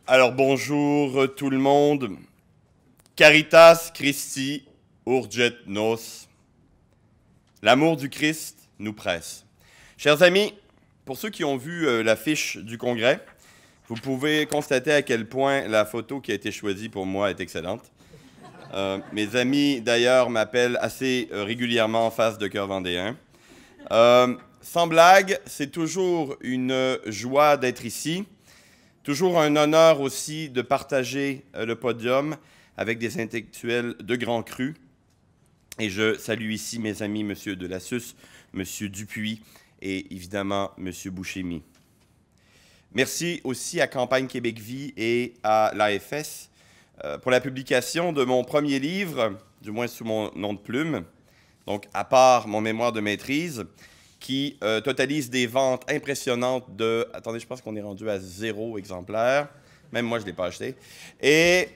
Alors bonjour tout le monde. Caritas Christi urget nos. L'amour du Christ nous presse. Chers amis, pour ceux qui ont vu l'affiche du congrès, vous pouvez constater à quel point la photo qui a été choisie pour moi est excellente. Mes amis, d'ailleurs, m'appellent assez régulièrement en face de Cœur Vendéen. Sans blague, c'est toujours une joie d'être ici. Toujours un honneur aussi de partager le podium avec des intellectuels de grand cru. Et je salue ici mes amis M. Delassus, M. Dupuis et évidemment M. Bouchemi. Merci aussi à Campagne Québec Vie et à l'AFS pour la publication de mon premier livre, du moins sous mon nom de plume, donc à part mon mémoire de maîtrise, qui totalise des ventes impressionnantes de... Attendez, je pense qu'on est rendu à 0 exemplaire. Même moi, je ne l'ai pas acheté. Et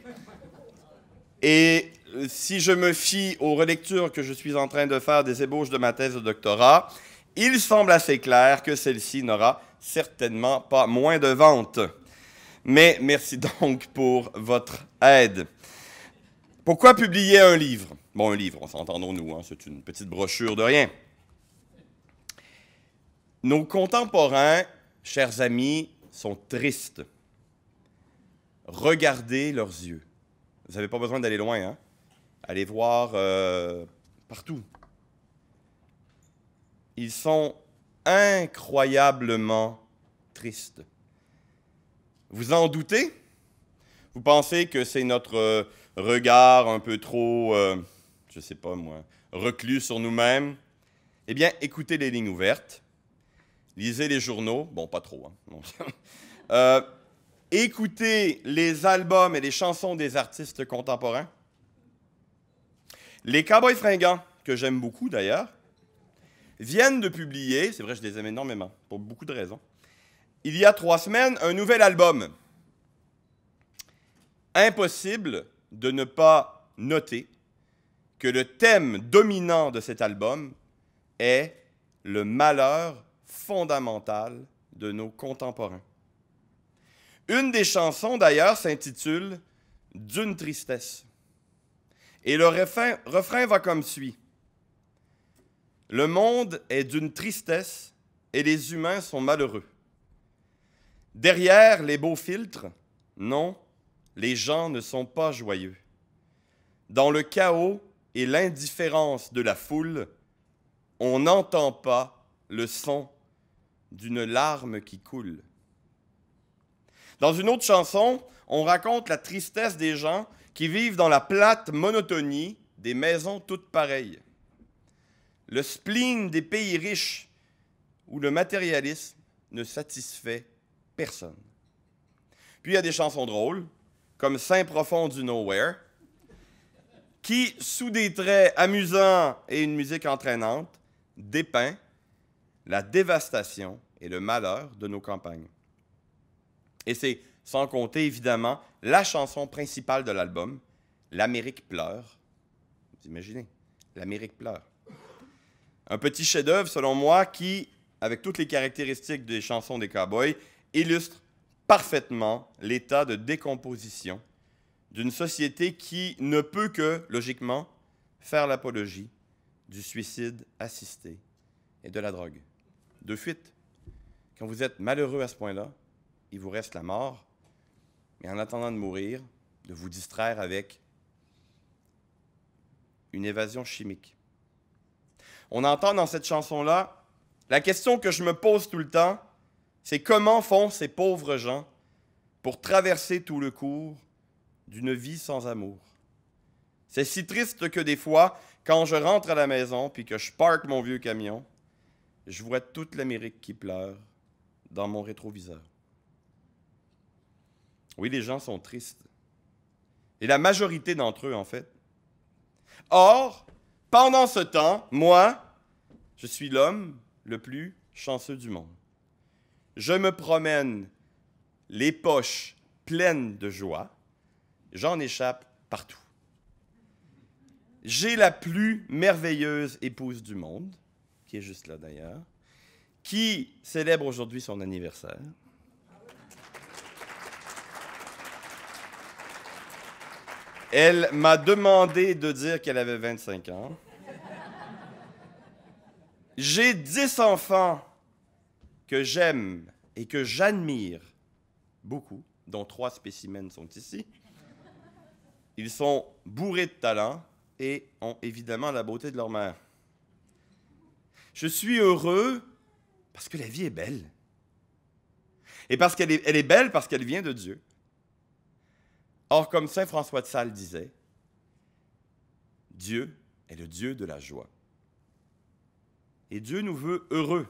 si je me fie aux relectures que je suis en train de faire des ébauches de ma thèse de doctorat, il semble assez clair que celle-ci n'aura certainement pas moins de ventes. Mais merci donc pour votre aide. Pourquoi publier un livre? Bon, un livre, on s'entendons-nous, hein, c'est une petite brochure de rien. Nos contemporains, chers amis, sont tristes. Regardez leurs yeux. Vous n'avez pas besoin d'aller loin, hein? Allez voir partout. Ils sont incroyablement tristes. Vous en doutez? Vous pensez que c'est notre regard un peu trop, je ne sais pas moi, reclus sur nous-mêmes? Eh bien, écoutez les lignes ouvertes. Lisez les journaux. Bon, pas trop, hein? Écoutez les albums et les chansons des artistes contemporains. Les Cowboys Fringants, que j'aime beaucoup d'ailleurs, viennent de publier, c'est vrai, je les aime énormément, pour beaucoup de raisons, il y a 3 semaines, un nouvel album. Impossible de ne pas noter que le thème dominant de cet album est le malheur fondamental de nos contemporains. Une des chansons, d'ailleurs, s'intitule « D'une tristesse ». Et le refrain va comme suit. « Le monde est d'une tristesse et les humains sont malheureux. Derrière les beaux filtres, non, les gens ne sont pas joyeux. Dans le chaos et l'indifférence de la foule, on n'entend pas le son d'une larme qui coule. » Dans une autre chanson, on raconte la tristesse des gens qui vivent dans la plate monotonie des maisons toutes pareilles. Le spleen des pays riches où le matérialisme ne satisfait personne. Puis il y a des chansons drôles, comme Saint profond du Nowhere, qui, sous des traits amusants et une musique entraînante, dépeint la dévastation et le malheur de nos campagnes. Et c'est, sans compter évidemment, la chanson principale de l'album, « L'Amérique pleure ». Vous imaginez, l'Amérique pleure. Un petit chef-d'œuvre, selon moi, qui, avec toutes les caractéristiques des chansons des Cowboys, illustre parfaitement l'état de décomposition d'une société qui ne peut que, logiquement, faire l'apologie du suicide assisté et de la drogue. De fuite, quand vous êtes malheureux à ce point-là, il vous reste la mort, mais en attendant de mourir, de vous distraire avec une évasion chimique. On entend dans cette chanson-là, la question que je me pose tout le temps, c'est comment font ces pauvres gens pour traverser tout le cours d'une vie sans amour. C'est si triste que des fois, quand je rentre à la maison puis que je parque mon vieux camion, je vois toute l'Amérique qui pleure dans mon rétroviseur. Oui, les gens sont tristes. Et la majorité d'entre eux, en fait. Or, pendant ce temps, moi, je suis l'homme le plus chanceux du monde. Je me promène les poches pleines de joie. J'en échappe partout. J'ai la plus merveilleuse épouse du monde, qui est juste là d'ailleurs, qui célèbre aujourd'hui son anniversaire. Elle m'a demandé de dire qu'elle avait 25 ans. J'ai 10 enfants que j'aime et que j'admire beaucoup, dont 3 spécimens sont ici. Ils sont bourrés de talent et ont évidemment la beauté de leur mère. Je suis heureux parce que la vie est belle. Et parce qu'elle est belle parce qu'elle vient de Dieu. Or, comme saint François de Sales disait, Dieu est le Dieu de la joie. Et Dieu nous veut heureux.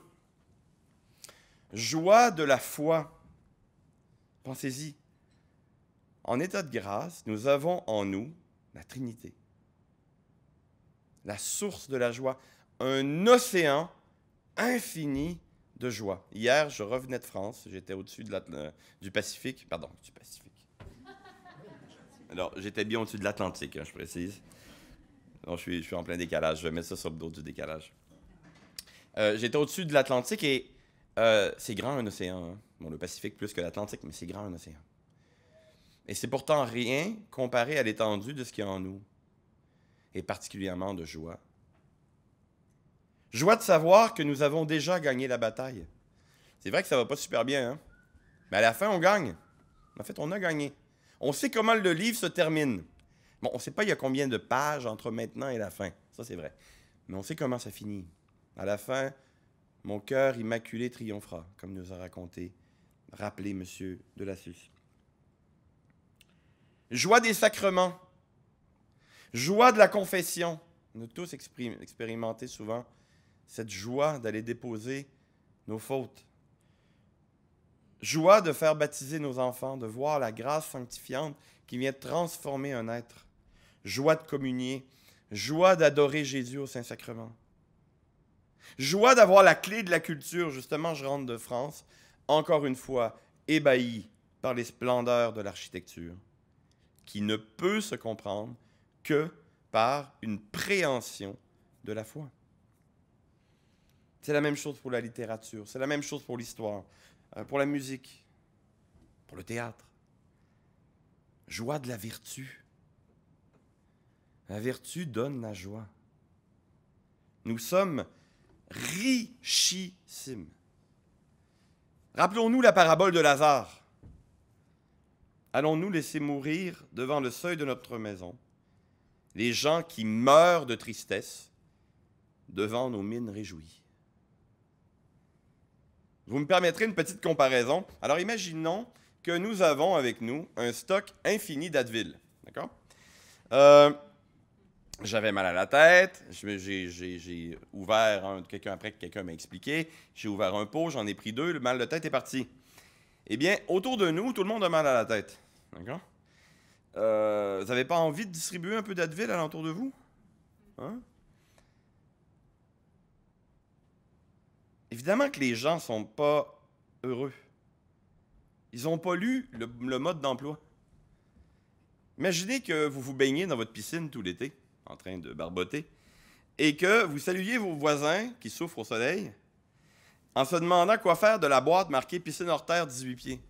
Joie de la foi. Pensez-y. En état de grâce, nous avons en nous la Trinité. La source de la joie. Un océan infini de joie. Hier, je revenais de France. J'étais au-dessus du Pacifique. Pardon, du Pacifique. Alors, j'étais bien au-dessus de l'Atlantique, je précise. Non, je suis en plein décalage. Je vais mettre ça sur le dos du décalage. J'étais au-dessus de l'Atlantique et c'est grand un océan. Hein. Bon, le Pacifique plus que l'Atlantique, mais c'est grand un océan. Et c'est pourtant rien comparé à l'étendue de ce qu'il y a en nous. Et particulièrement de joie. Joie de savoir que nous avons déjà gagné la bataille. C'est vrai que ça va pas super bien, hein? Mais à la fin, on gagne. En fait, on a gagné. On sait comment le livre se termine. Bon, on ne sait pas il y a combien de pages entre maintenant et la fin. Ça, c'est vrai. Mais on sait comment ça finit. À la fin, mon cœur immaculé triomphera, comme nous a rappelé M. de Lassus. Joie des sacrements. Joie de la confession. On a tous expérimenté souvent cette joie d'aller déposer nos fautes. Joie de faire baptiser nos enfants, de voir la grâce sanctifiante qui vient transformer un être. Joie de communier. Joie d'adorer Jésus au Saint-Sacrement. Joie d'avoir la clé de la culture. Justement, je rentre de France, encore une fois, ébahi par les splendeurs de l'architecture, qui ne peut se comprendre que par une préhension de la foi. C'est la même chose pour la littérature, c'est la même chose pour l'histoire, pour la musique, pour le théâtre. Joie de la vertu. La vertu donne la joie. Nous sommes richissimes. Rappelons-nous la parabole de Lazare. Allons-nous laisser mourir devant le seuil de notre maison les gens qui meurent de tristesse devant nos mines réjouies? Vous me permettrez une petite comparaison. Alors, imaginons que nous avons avec nous un stock infini d'Advil. D'accord? J'avais mal à la tête. J'ai ouvert après que quelqu'un m'a expliqué. J'ai ouvert un pot, j'en ai pris 2. Le mal de tête est parti. Eh bien, autour de nous, tout le monde a mal à la tête. D'accord? Vous n'avez pas envie de distribuer un peu d'Advil alentour de vous? Hein? Évidemment que les gens ne sont pas heureux. Ils n'ont pas lu le mode d'emploi. Imaginez que vous vous baignez dans votre piscine tout l'été, en train de barboter, et que vous saluiez vos voisins qui souffrent au soleil en se demandant quoi faire de la boîte marquée piscine hors terre 18 pieds.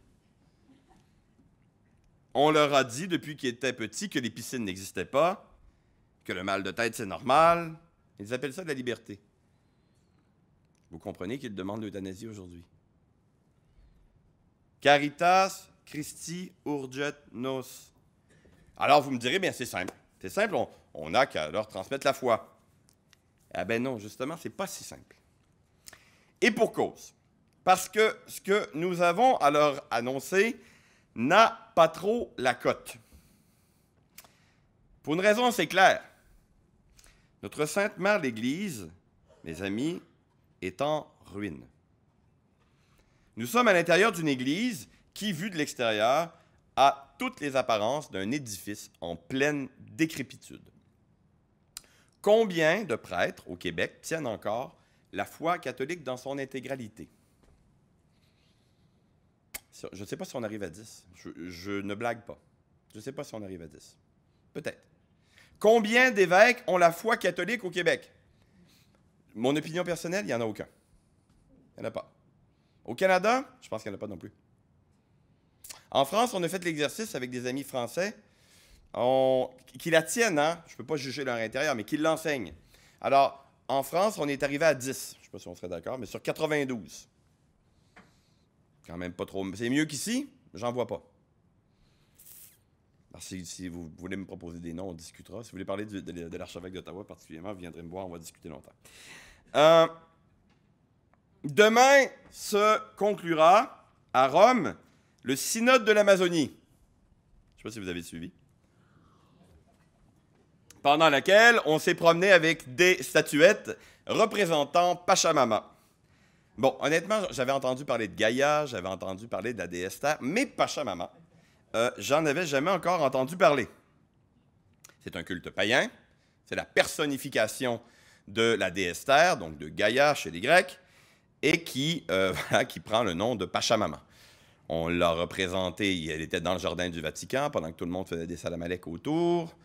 On leur a dit depuis qu'ils étaient petits que les piscines n'existaient pas, que le mal de tête c'est normal. Ils appellent ça de la liberté. Vous comprenez qu'ils demandent l'euthanasie aujourd'hui. Caritas Christi urget nos. Alors vous me direz, bien c'est simple. C'est simple, on n'a qu'à leur transmettre la foi. Ah ben non, justement, c'est pas si simple. Et pour cause. Parce que ce que nous avons à leur annoncer n'a pas trop la cote. Pour une raison assez claire. Notre Sainte Mère l'Église, mes amis, est en ruine. Nous sommes à l'intérieur d'une église qui, vue de l'extérieur, a toutes les apparences d'un édifice en pleine décrépitude. Combien de prêtres au Québec tiennent encore la foi catholique dans son intégralité? Je ne sais pas si on arrive à 10. Je ne blague pas. Je ne sais pas si on arrive à 10. Peut-être. Combien d'évêques ont la foi catholique au Québec? Mon opinion personnelle, il n'y en a aucun. Il n'y en a pas. Au Canada, je pense qu'il n'y en a pas non plus. En France, on a fait l'exercice avec des amis français qui la tiennent, hein? Je ne peux pas juger leur intérieur, mais qui l'enseignent. Alors, en France, on est arrivé à 10. Je ne sais pas si on serait d'accord, mais sur 92. Quand même pas trop. C'est mieux qu'ici, j'en vois pas. Alors, si vous voulez me proposer des noms, on discutera. Si vous voulez parler de l'archevêque d'Ottawa particulièrement, vous viendrez me voir, on va discuter longtemps. Demain se conclura à Rome le synode de l'Amazonie. Je ne sais pas si vous avez suivi. Pendant laquelle on s'est promené avec des statuettes représentant Pachamama. Bon, honnêtement, j'avais entendu parler de Gaïa, j'avais entendu parler de la déesse Terre, mais Pachamama, j'en avais jamais encore entendu parler. C'est un culte païen, c'est la personnification de la déesse Terre, donc de Gaïa chez les Grecs, et qui prend le nom de Pachamama. On l'a représentée, elle était dans le jardin du Vatican pendant que tout le monde faisait des salamalecs autour.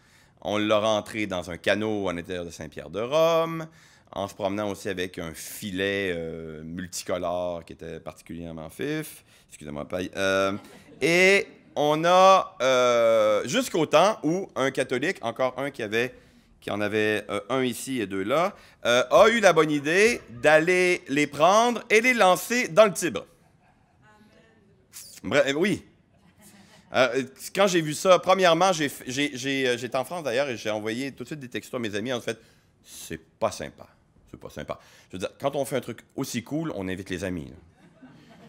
On l'a rentrée dans un canot à l'intérieur de Saint-Pierre de Rome, en se promenant aussi avec un filet multicolore qui était particulièrement vif. Excusez-moi, paille. Et on a jusqu'au temps où un catholique, encore un qui en avait un ici et deux là, a eu la bonne idée d'aller les prendre et les lancer dans le Tibre. Bref, oui. Quand j'ai vu ça, premièrement, j'étais en France d'ailleurs et j'ai envoyé tout de suite des textos à mes amis en fait, c'est pas sympa. C'est pas sympa. Je veux dire, quand on fait un truc aussi cool, on invite les amis. Là.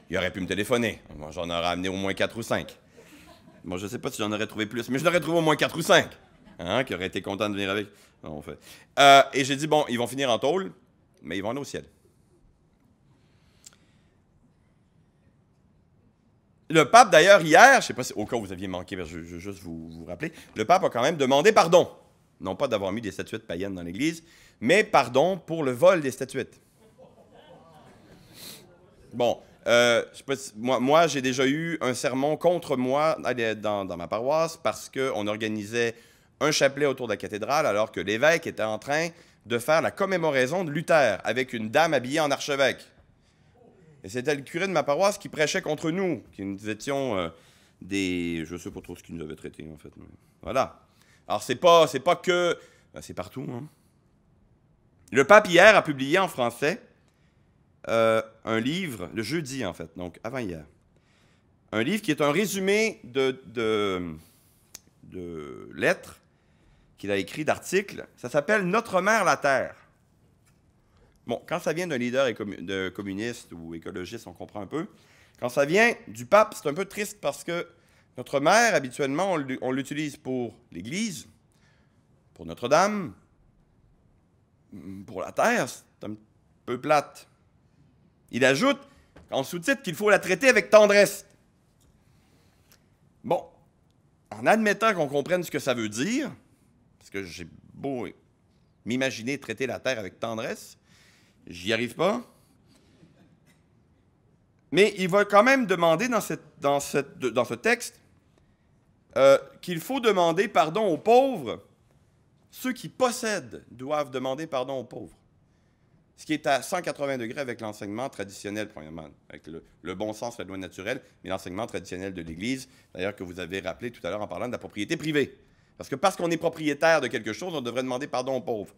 Il aurait pu me téléphoner. Moi, j'en aurais amené au moins 4 ou 5. Moi, je sais pas si j'en aurais trouvé plus, mais je l'aurais trouvé au moins 4 ou 5. Hein, qui auraient été contents de venir avec. Non, on fait. Et j'ai dit, bon, ils vont finir en tôle, mais ils vont aller au ciel. Le pape, d'ailleurs, hier, je ne sais pas si au cas où vous aviez manqué, je veux juste vous rappeler, le pape a quand même demandé pardon. Non pas d'avoir mis des statuettes païennes dans l'Église, mais pardon pour le vol des statuettes. Bon, je sais pas si, moi j'ai déjà eu un sermon contre moi dans ma paroisse parce qu'on organisait un chapelet autour de la cathédrale alors que l'évêque était en train de faire la commémoraison de Luther avec une dame habillée en archevêque. Et c'était le curé de ma paroisse qui prêchait contre nous, qui nous étions des... Je ne sais pas trop ce qu'il nous avait traité, en fait. Mais voilà. Alors, c'est pas que... Ben, c'est partout, hein. Le pape, hier, a publié en français un livre, le jeudi, en fait, donc avant-hier. Un livre qui est un résumé de lettres qu'il a écrit, d'articles. Ça s'appelle « Notre mère, la Terre ». Bon, quand ça vient d'un leader de communiste ou écologiste, on comprend un peu. Quand ça vient du pape, c'est un peu triste parce que notre mère, habituellement, on l'utilise pour l'Église, pour Notre-Dame, pour la terre, c'est un peu plate. Il ajoute en sous-titre qu'il faut la traiter avec tendresse. Bon, en admettant qu'on comprenne ce que ça veut dire, parce que j'ai beau m'imaginer traiter la terre avec tendresse, j'y arrive pas. Mais il va quand même demander dans ce texte qu'il faut demander pardon aux pauvres. Ceux qui possèdent doivent demander pardon aux pauvres. Ce qui est à 180 degrés avec l'enseignement traditionnel, premièrement, avec le bon sens, la loi naturelle, mais l'enseignement traditionnel de l'Église, d'ailleurs que vous avez rappelé tout à l'heure en parlant de la propriété privée. Parce qu'on est propriétaire de quelque chose, on devrait demander pardon aux pauvres.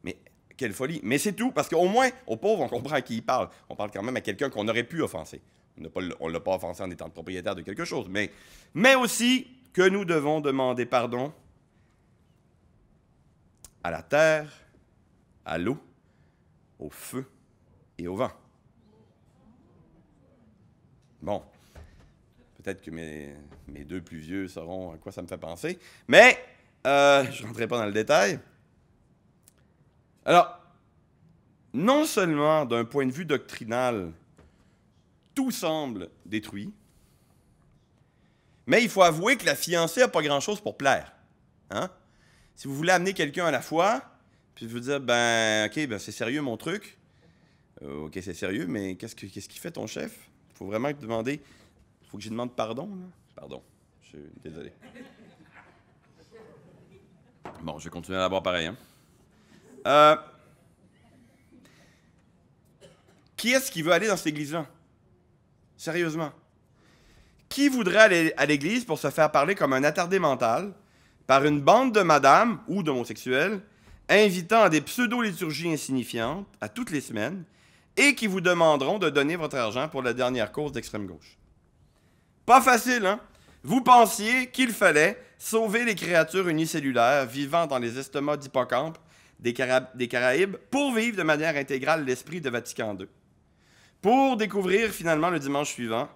Mais quelle folie. Mais c'est tout, parce qu'au moins, aux pauvres, on comprend à qui ils parlent. On parle quand même à quelqu'un qu'on aurait pu offenser. On ne l'a pas offensé en étant propriétaire de quelque chose. Mais aussi que nous devons demander pardon à la terre, à l'eau, au feu et au vent. Bon, peut-être que mes deux plus vieux sauront à quoi ça me fait penser, mais je ne rentrerai pas dans le détail. Alors, non seulement d'un point de vue doctrinal, tout semble détruit, mais il faut avouer que la fiancée n'a pas grand-chose pour plaire. Hein? Si vous voulez amener quelqu'un à la foi, puis vous dire, ben, OK, ben, c'est sérieux mon truc. OK, c'est sérieux, mais qu'est-ce qu'il fait ton chef? Il faut vraiment te demander. Il faut que je demande pardon, là. Pardon, je suis désolé. Bon, je vais continuer à l'avoir pareil. Hein? Qui est-ce qui veut aller dans cette église-là? Sérieusement. Qui voudrait aller à l'église pour se faire parler comme un attardé mental, par une bande de madames ou d'homosexuels invitant à des pseudo-liturgies insignifiantes à toutes les semaines et qui vous demanderont de donner votre argent pour la dernière cause d'extrême gauche. Pas facile, hein? Vous pensiez qu'il fallait sauver les créatures unicellulaires vivant dans les estomacs d'hippocampes des Caraïbes pour vivre de manière intégrale l'esprit de Vatican II. Pour découvrir finalement le dimanche suivant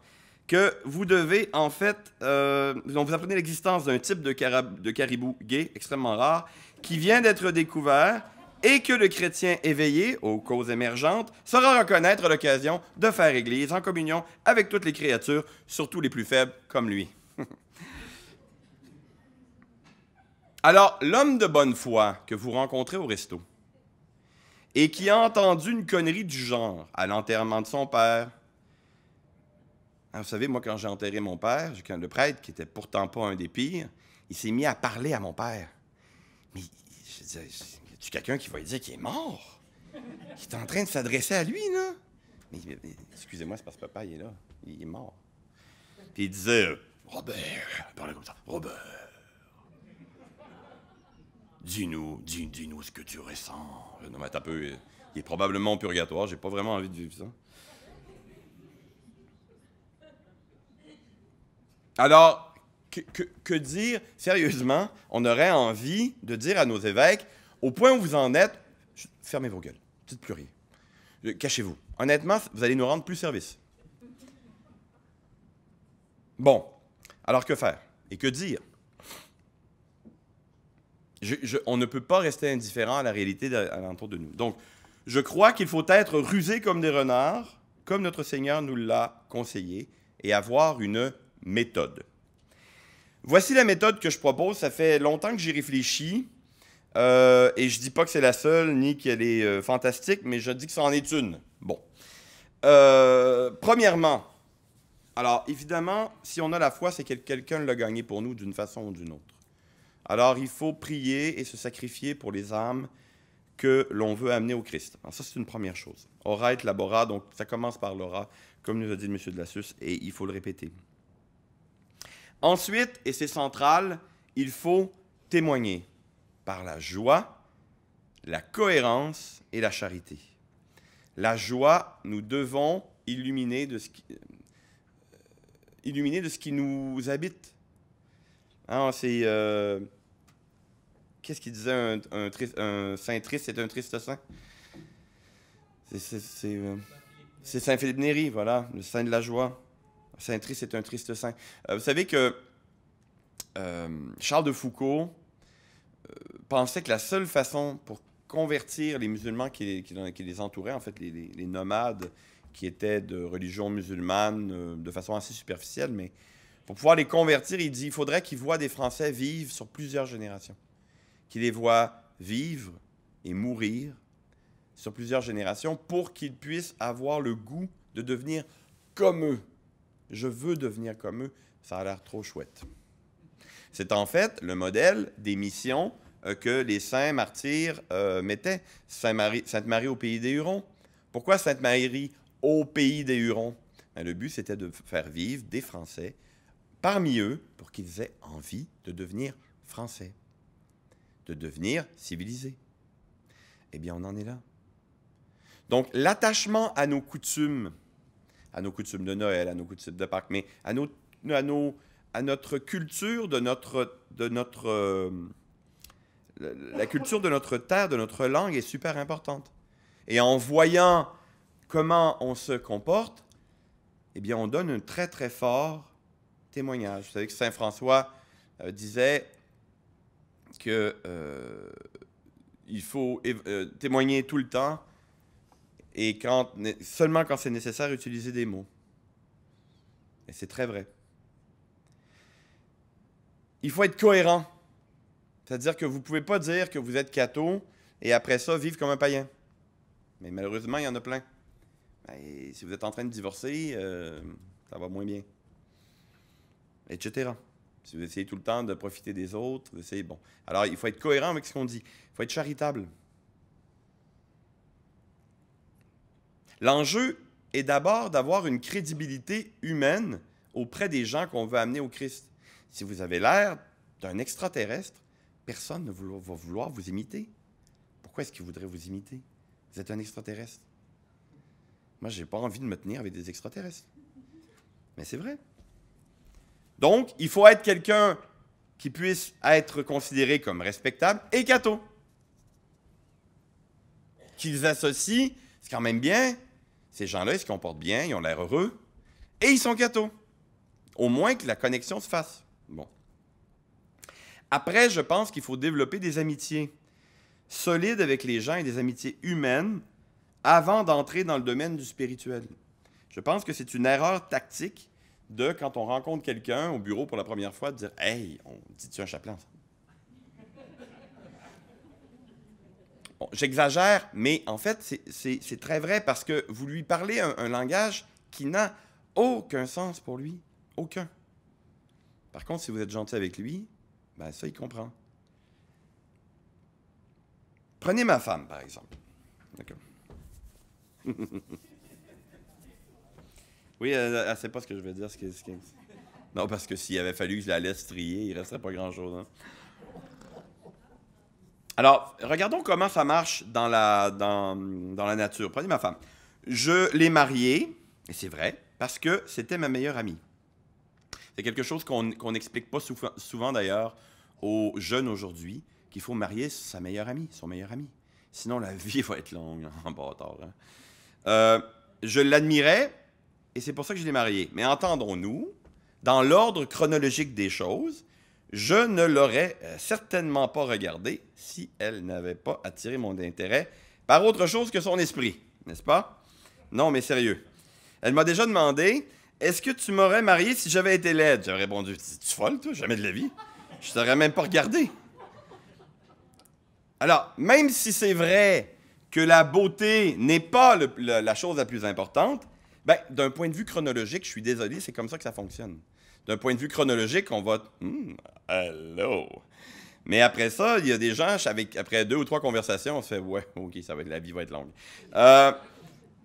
que vous devez en fait, vous apprenez l'existence d'un type de caribou gay extrêmement rare qui vient d'être découvert et que le chrétien éveillé aux causes émergentes saura reconnaître à l'occasion de faire église en communion avec toutes les créatures, surtout les plus faibles comme lui. Alors, l'homme de bonne foi que vous rencontrez au resto et qui a entendu une connerie du genre à l'enterrement de son père. Vous savez, moi, quand j'ai enterré mon père, le prêtre, qui était pourtant pas un des pires, il s'est mis à parler à mon père. Mais, je disais, y a-tu quelqu'un qui va lui dire qu'il est mort? Il est en train de s'adresser à lui, là. Mais excusez-moi, c'est parce que papa, il est là. Il est mort. Puis il disait, Robert, il parlait comme ça, Robert. Dis-nous ce que tu ressens. Non, mais attends un peu, il est probablement au purgatoire, j'ai pas vraiment envie de vivre ça. Alors, que dire, sérieusement, on aurait envie de dire à nos évêques, au point où vous en êtes, fermez vos gueules, dites plus rien. Cachez-vous. Honnêtement, vous allez nous rendre plus service. Bon, alors que faire? Et que dire? On ne peut pas rester indifférent à la réalité alentour de nous. Donc, je crois qu'il faut être rusé comme des renards, comme notre Seigneur nous l'a conseillé, et avoir une méthode. Voici la méthode que je propose. Ça fait longtemps que j'y réfléchis, et je ne dis pas que c'est la seule, ni qu'elle est fantastique, mais je dis que c'en est une. Bon. Premièrement, alors évidemment, si on a la foi, c'est que quelqu'un l'a gagné pour nous d'une façon ou d'une autre. Alors, il faut prier et se sacrifier pour les âmes que l'on veut amener au Christ. Alors ça, c'est une première chose. Ora et labora, donc ça commence par l'ora, comme nous a dit M. de Lassus, et il faut le répéter. Ensuite, et c'est central, il faut témoigner par la joie, la cohérence et la charité. La joie, nous devons illuminer de ce qui nous habite. Hein, c'est... qu'est-ce qu'il disait un saint triste, c'est un triste saint? C'est Saint Philippe Néri, voilà, le saint de la joie. Saint triste, c'est un triste saint. Vous savez que Charles de Foucault pensait que la seule façon pour convertir les musulmans qui les entouraient, en fait les nomades qui étaient de religion musulmane de façon assez superficielle, mais pour pouvoir les convertir, il dit qu'il faudrait qu'ils voient des Français vivre sur plusieurs générations. Qu'ils les voient vivre et mourir sur plusieurs générations pour qu'ils puissent avoir le goût de devenir comme eux. Je veux devenir comme eux, ça a l'air trop chouette. C'est en fait le modèle des missions que les saints martyrs mettaient. Sainte Marie au pays des Hurons. Pourquoi Sainte Marie au pays des Hurons? Le but, c'était de faire vivre des Français parmi eux pour qu'ils aient envie de devenir français, de devenir civilisés. Eh bien, on en est là. Donc, l'attachement à nos coutumes de Noël, à nos coutumes de Pâques, mais à notre culture, la culture de notre terre, de notre langue est super importante. Et en voyant comment on se comporte, eh bien, on donne un très, très fort témoignage. Vous savez que Saint François disait qu'il faut témoigner tout le temps et seulement quand c'est nécessaire, utiliser des mots. Et c'est très vrai. Il faut être cohérent. C'est-à-dire que vous ne pouvez pas dire que vous êtes catho et après ça, vivre comme un païen. Mais malheureusement, il y en a plein. Et si vous êtes en train de divorcer, ça va moins bien. Etc. Si vous essayez tout le temps de profiter des autres, vous essayez, bon. Alors, il faut être cohérent avec ce qu'on dit. Il faut être charitable. L'enjeu est d'abord d'avoir une crédibilité humaine auprès des gens qu'on veut amener au Christ. Si vous avez l'air d'un extraterrestre, personne ne va vouloir vous imiter. Pourquoi est-ce qu'il voudrait vous imiter? Vous êtes un extraterrestre. Moi, je n'ai pas envie de me tenir avec des extraterrestres. Mais c'est vrai. Donc, il faut être quelqu'un qui puisse être considéré comme respectable et catho. Qu'ils associent, c'est quand même bien, ces gens-là, ils se comportent bien, ils ont l'air heureux, et ils sont cathos. Au moins que la connexion se fasse. Bon. Après, je pense qu'il faut développer des amitiés solides avec les gens et des amitiés humaines avant d'entrer dans le domaine du spirituel. Je pense que c'est une erreur tactique de, quand on rencontre quelqu'un au bureau pour la première fois, de dire « Hey, on dit-tu un chapelet ensemble? » Bon, j'exagère, mais en fait, c'est très vrai parce que vous lui parlez un langage qui n'a aucun sens pour lui. Aucun. Par contre, si vous êtes gentil avec lui, ben ça, il comprend. Prenez ma femme, par exemple. D'accord. Oui, elle ne sait pas ce que je veux dire. Non, parce que s'il avait fallu que je la laisse trier, il ne resterait pas grand-chose. Hein? Alors, regardons comment ça marche dans la nature. Prenez ma femme. Je l'ai mariée, et c'est vrai, parce que c'était ma meilleure amie. C'est quelque chose qu'on n'explique pas souvent d'ailleurs aux jeunes aujourd'hui, qu'il faut marier sa meilleure amie, son meilleur ami. Sinon, la vie va être longue en bâtard. Hein? Je l'admirais, et c'est pour ça que je l'ai mariée. Mais entendons-nous, dans l'ordre chronologique des choses, je ne l'aurais certainement pas regardée si elle n'avait pas attiré mon intérêt par autre chose que son esprit, n'est-ce pas? Non, mais sérieux. Elle m'a déjà demandé, est-ce que tu m'aurais marié si j'avais été laide? J'aurais répondu, tu folle, toi? Jamais de la vie. Je ne t'aurais même pas regardé. Alors, même si c'est vrai que la beauté n'est pas la chose la plus importante, ben, d'un point de vue chronologique, je suis désolé, c'est comme ça que ça fonctionne. D'un point de vue chronologique, on va... hello! Mais après ça, il y a des gens, après 2 ou 3 conversations, on se fait, ouais, OK, la vie va être longue.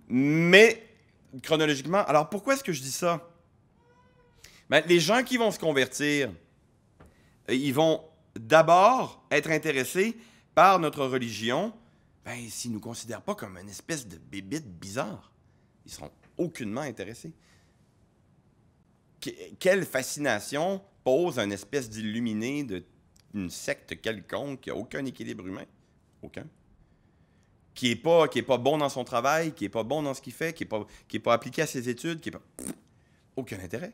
Mais, chronologiquement, alors pourquoi est-ce que je dis ça? Ben, les gens qui vont se convertir, ils vont d'abord être intéressés par notre religion, ben, s'ils ne nous considèrent pas comme une espèce de bébite bizarre, ils seront aucunement intéressés. Quelle fascination pose une espèce d'illuminé d'une secte quelconque qui n'a aucun équilibre humain? Aucun. Qui n'est pas bon dans son travail, qui n'est pas bon dans ce qu'il fait, qui n'est pas appliqué à ses études, qui n'est pas... Aucun intérêt.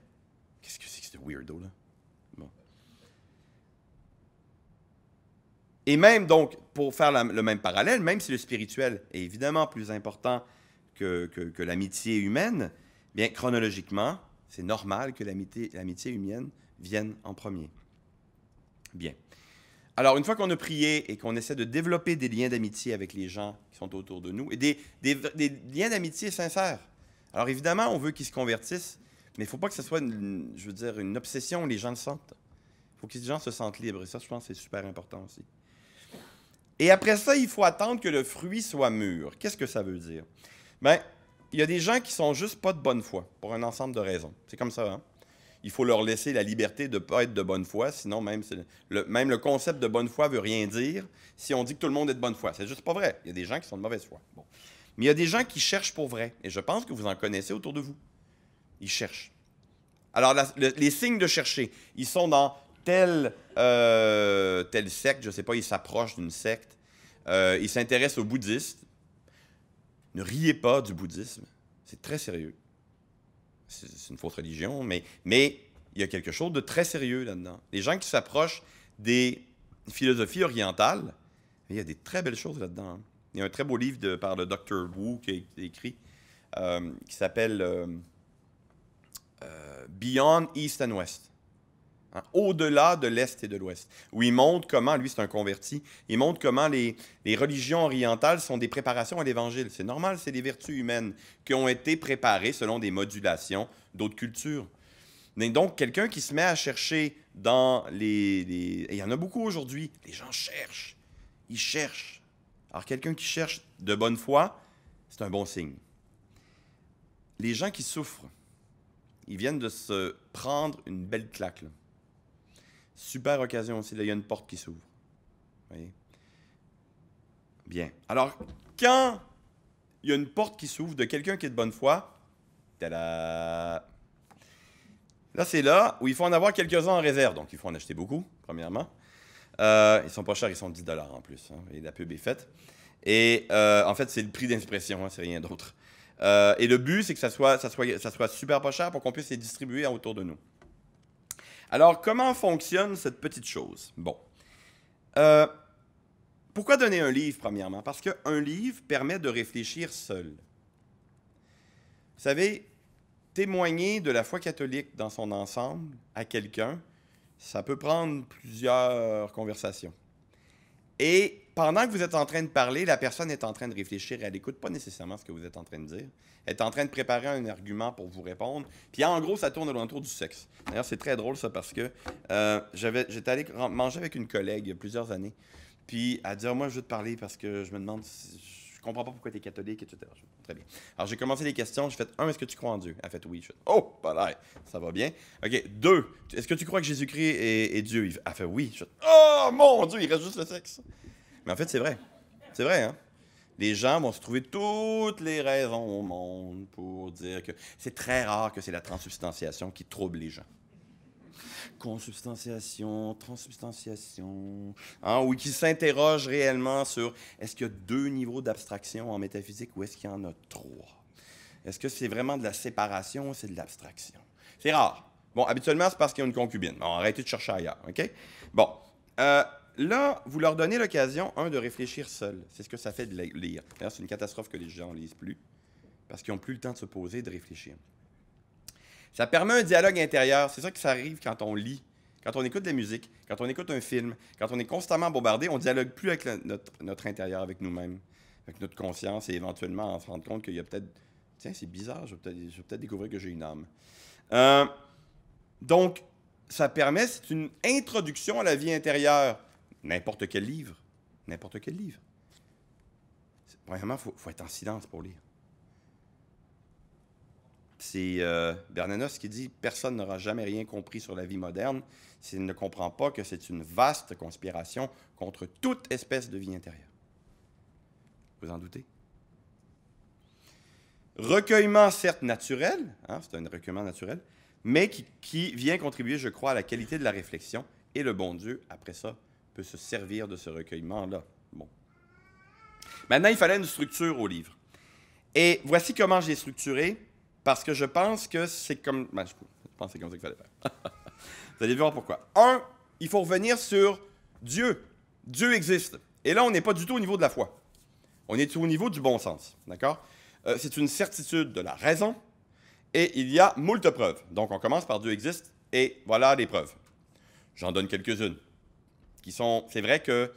Qu'est-ce que c'est que ce weirdo-là? Bon. Et même, donc, pour faire le même parallèle, même si le spirituel est évidemment plus important que l'amitié humaine, bien, chronologiquement, c'est normal que l'amitié humaine vienne en premier. Bien. Alors, une fois qu'on a prié et qu'on essaie de développer des liens d'amitié avec les gens qui sont autour de nous, et des liens d'amitié sincères. Alors, évidemment, on veut qu'ils se convertissent, mais il ne faut pas que ce soit, une obsession où les gens le sentent. Il faut que les gens se sentent libres. Et ça, je pense que c'est super important aussi. Et après ça, il faut attendre que le fruit soit mûr. Qu'est-ce que ça veut dire? Bien, il y a des gens qui sont juste pas de bonne foi, pour un ensemble de raisons. C'est comme ça, hein? Il faut leur laisser la liberté de ne pas être de bonne foi, sinon même le concept de bonne foi ne veut rien dire si on dit que tout le monde est de bonne foi. C'est juste pas vrai. Il y a des gens qui sont de mauvaise foi. Bon. Mais il y a des gens qui cherchent pour vrai, et je pense que vous en connaissez autour de vous. Ils cherchent. Alors, les signes de chercher, ils sont dans telle secte, je ne sais pas, ils s'approchent d'une secte, ils s'intéressent aux bouddhistes. Ne riez pas du bouddhisme, c'est très sérieux. C'est une fausse religion, mais il y a quelque chose de très sérieux là-dedans. Les gens qui s'approchent des philosophies orientales, il y a des très belles choses là-dedans. Hein. Il y a un très beau livre par le Dr. Wu qui a écrit, qui s'appelle Beyond East and West. Hein, au-delà de l'Est et de l'Ouest, où il montre comment, lui c'est un converti, il montre comment les religions orientales sont des préparations à l'Évangile. C'est normal, c'est des vertus humaines qui ont été préparées selon des modulations d'autres cultures. Mais donc, quelqu'un qui se met à chercher dans et il y en a beaucoup aujourd'hui, les gens cherchent, ils cherchent. Alors, quelqu'un qui cherche de bonne foi, c'est un bon signe. Les gens qui souffrent, ils viennent de se prendre une belle claque, là. Super occasion aussi, là, il y a une porte qui s'ouvre. Voyez? Bien. Alors, quand il y a une porte qui s'ouvre de quelqu'un qui est de bonne foi, tada! Là, c'est là où il faut en avoir quelques-uns en réserve. Donc, il faut en acheter beaucoup, premièrement. Ils sont pas chers, ils sont 10 $ en plus. Hein, et la pub est faite. Et en fait, c'est le prix d'impression, hein, c'est rien d'autre. Et le but, c'est que ça soit super pas cher pour qu'on puisse les distribuer autour de nous. Alors, comment fonctionne cette petite chose? Bon. Pourquoi donner un livre, premièrement? Parce qu'un livre permet de réfléchir seul. Vous savez, témoigner de la foi catholique dans son ensemble à quelqu'un, ça peut prendre plusieurs conversations. Et pendant que vous êtes en train de parler, la personne est en train de réfléchir. Elle n'écoute pas nécessairement ce que vous êtes en train de dire. Elle est en train de préparer un argument pour vous répondre. Puis en gros, ça tourne autour du sexe. D'ailleurs, c'est très drôle ça parce que j'étais allé manger avec une collègue il y a plusieurs années. Puis elle dit moi, je veux te parler parce que je me demande, je comprends pas pourquoi tu es catholique, etc. Très bien. Alors j'ai commencé les questions. J'ai fait 1, est-ce que tu crois en Dieu? Elle a fait oui. Je fais oh, pas l'air, ça va bien. OK, 2, est-ce que tu crois que Jésus-Christ est Dieu? Elle a fait oui. Je fais oh mon Dieu, il reste juste le sexe. Mais en fait, c'est vrai. C'est vrai, hein? Les gens vont se trouver toutes les raisons au monde pour dire que c'est très rare que c'est la transsubstantiation qui trouble les gens. Consubstantiation, transsubstantiation. Hein, ou qui s'interrogent réellement sur est-ce qu'il y a 2 niveaux d'abstraction en métaphysique ou est-ce qu'il y en a 3? Est-ce que c'est vraiment de la séparation ou c'est de l'abstraction? C'est rare. Bon, habituellement, c'est parce qu'il y a une concubine. Bon, arrêtez de chercher ailleurs, OK? Bon. Là, vous leur donnez l'occasion, de réfléchir seul. C'est ce que ça fait de lire. D'ailleurs, c'est une catastrophe que les gens ne lisent plus, parce qu'ils n'ont plus le temps de se poser et de réfléchir. Ça permet un dialogue intérieur. C'est ça que ça arrive quand on lit, quand on écoute de la musique, quand on écoute un film, quand on est constamment bombardé, on ne dialogue plus avec notre intérieur, avec nous-mêmes, avec notre conscience, et éventuellement, on se rend compte qu'il y a peut-être... Tiens, c'est bizarre, je vais peut-être découvrir que j'ai une âme. Donc, ça permet, c'est une introduction à la vie intérieure. N'importe quel livre. N'importe quel livre. Premièrement, il faut être en silence pour lire. C'est Bernanos qui dit « Personne n'aura jamais rien compris sur la vie moderne s'il ne comprend pas que c'est une vaste conspiration contre toute espèce de vie intérieure. » Vous en doutez? Recueillement, certes naturel, hein, c'est un recueillement naturel, mais qui vient contribuer, je crois, à la qualité de la réflexion. Et le bon Dieu, après ça, peut se servir de ce recueillement-là. Bon. Maintenant, il fallait une structure au livre. Et voici comment je l'ai structuré, parce que je pense que c'est comme... Ben, je pense que c'est comme ça qu'il fallait faire. Vous allez voir pourquoi. 1, il faut revenir sur Dieu. Dieu existe. Et là, on n'est pas du tout au niveau de la foi. On est au niveau du bon sens. D'accord? C'est une certitude de la raison, et il y a moult preuves. Donc, on commence par Dieu existe, et voilà les preuves. J'en donne quelques-unes. C'est vrai que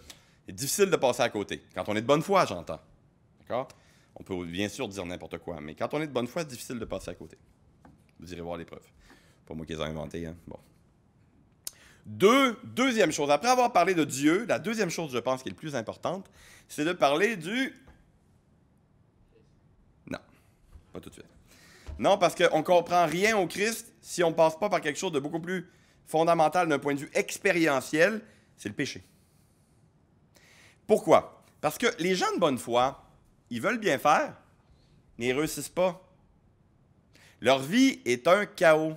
c'est difficile de passer à côté. Quand on est de bonne foi, j'entends. D'accord? On peut bien sûr dire n'importe quoi, mais quand on est de bonne foi, c'est difficile de passer à côté. Vous irez voir les preuves. Pas moi qui les ai inventées, hein? Bon. Deuxième chose, après avoir parlé de Dieu, la deuxième chose, je pense, qui est le plus importante, c'est de parler du... Non, pas tout de suite. Non, parce qu'on ne comprend rien au Christ si on ne passe pas par quelque chose de beaucoup plus fondamental d'un point de vue expérientiel, c'est le péché. Pourquoi? Parce que les gens de bonne foi, ils veulent bien faire, mais ils ne réussissent pas. Leur vie est un chaos.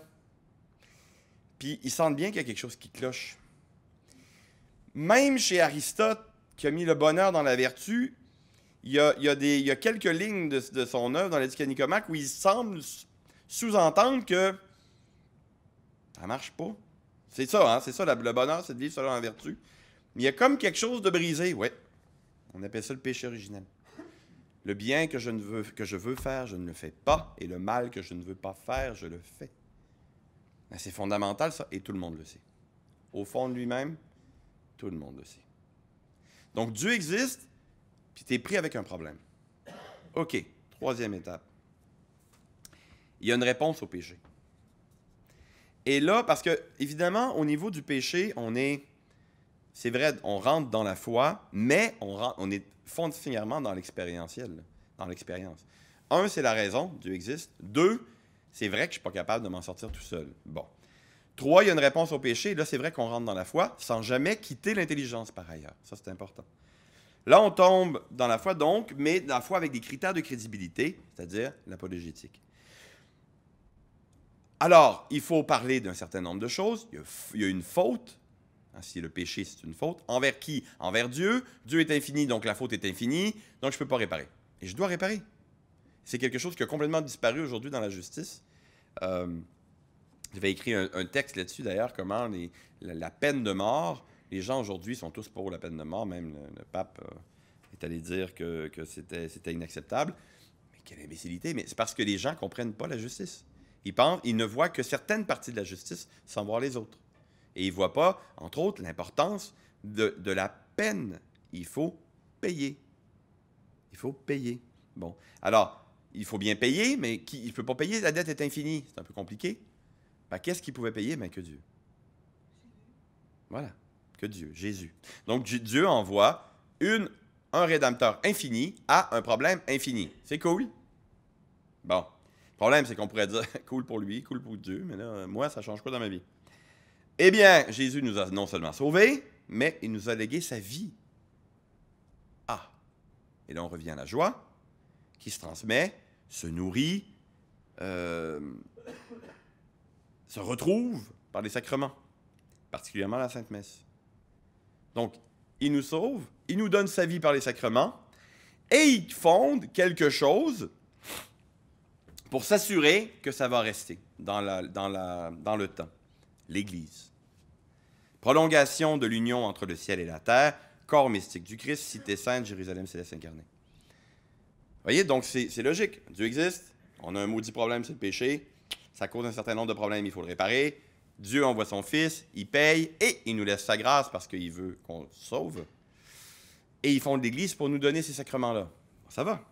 Puis ils sentent bien qu'il y a quelque chose qui cloche. Même chez Aristote, qui a mis le bonheur dans la vertu, il y a quelques lignes de son œuvre dans l'Éthique Nicomaque où il semble sous-entendre que ça ne marche pas. C'est ça, hein? C'est ça, le bonheur, c'est de vivre selon la vertu. Mais il y a comme quelque chose de brisé, ouais. On appelle ça le péché originel. Le bien que je veux faire, je ne le fais pas, et le mal que je ne veux pas faire, je le fais. Ben, c'est fondamental, ça, et tout le monde le sait. Au fond de lui-même, tout le monde le sait. Donc, Dieu existe, puis tu es pris avec un problème. OK, 3e étape. Il y a une réponse au péché. Et là, parce que, évidemment, au niveau du péché, c'est vrai, on rentre dans la foi, mais on est foncièrement dans l'expérientiel, dans l'expérience. 1, c'est la raison, Dieu existe. 2, c'est vrai que je ne suis pas capable de m'en sortir tout seul. Bon. 3, il y a une réponse au péché. Là, c'est vrai qu'on rentre dans la foi sans jamais quitter l'intelligence par ailleurs. Ça, c'est important. Là, on tombe dans la foi, donc, mais dans la foi avec des critères de crédibilité, c'est-à-dire l'apologétique. Alors, il faut parler d'un certain nombre de choses. Il y a une faute. Si le péché, c'est une faute. Envers qui? Envers Dieu. Dieu est infini, donc la faute est infinie. Donc, je ne peux pas réparer. Et je dois réparer. C'est quelque chose qui a complètement disparu aujourd'hui dans la justice. J'avais écrit un texte là-dessus, d'ailleurs, comment la peine de mort, les gens aujourd'hui sont tous pour la peine de mort. Même le pape est allé dire que c'était inacceptable. Mais quelle imbécilité! Mais c'est parce que les gens ne comprennent pas la justice. Ils ne voient que certaines parties de la justice sans voir les autres. Et ils ne voient pas, entre autres, l'importance de la peine. Il faut payer. Il faut payer. Bon. Alors, il faut bien payer, mais il ne peut pas payer, la dette est infinie. C'est un peu compliqué. Ben, qu'est-ce qu'il pouvait payer? Ben, que Dieu. Voilà. Que Dieu, Jésus. Donc, Dieu envoie un rédempteur infini à un problème infini. C'est cool? Bon. Le problème, c'est qu'on pourrait dire cool pour lui, cool pour Dieu, mais là, moi, ça ne change quoi dans ma vie? Eh bien, Jésus nous a non seulement sauvés, mais il nous a légué sa vie. Ah! Et là, on revient à la joie qui se transmet, se nourrit, se retrouve par les sacrements, particulièrement la Sainte Messe. Donc, il nous sauve, il nous donne sa vie par les sacrements, et il fonde quelque chose pour s'assurer que ça va rester dans le temps. L'Église. Prolongation de l'union entre le ciel et la terre, corps mystique du Christ, cité sainte, Jérusalem céleste incarnée. Vous voyez, donc c'est logique. Dieu existe, on a un maudit problème, c'est le péché, ça cause un certain nombre de problèmes, il faut le réparer. Dieu envoie son Fils, il paye et il nous laisse sa grâce parce qu'il veut qu'on se sauve. Et il fonde l'Église pour nous donner ces sacrements-là. Ça va.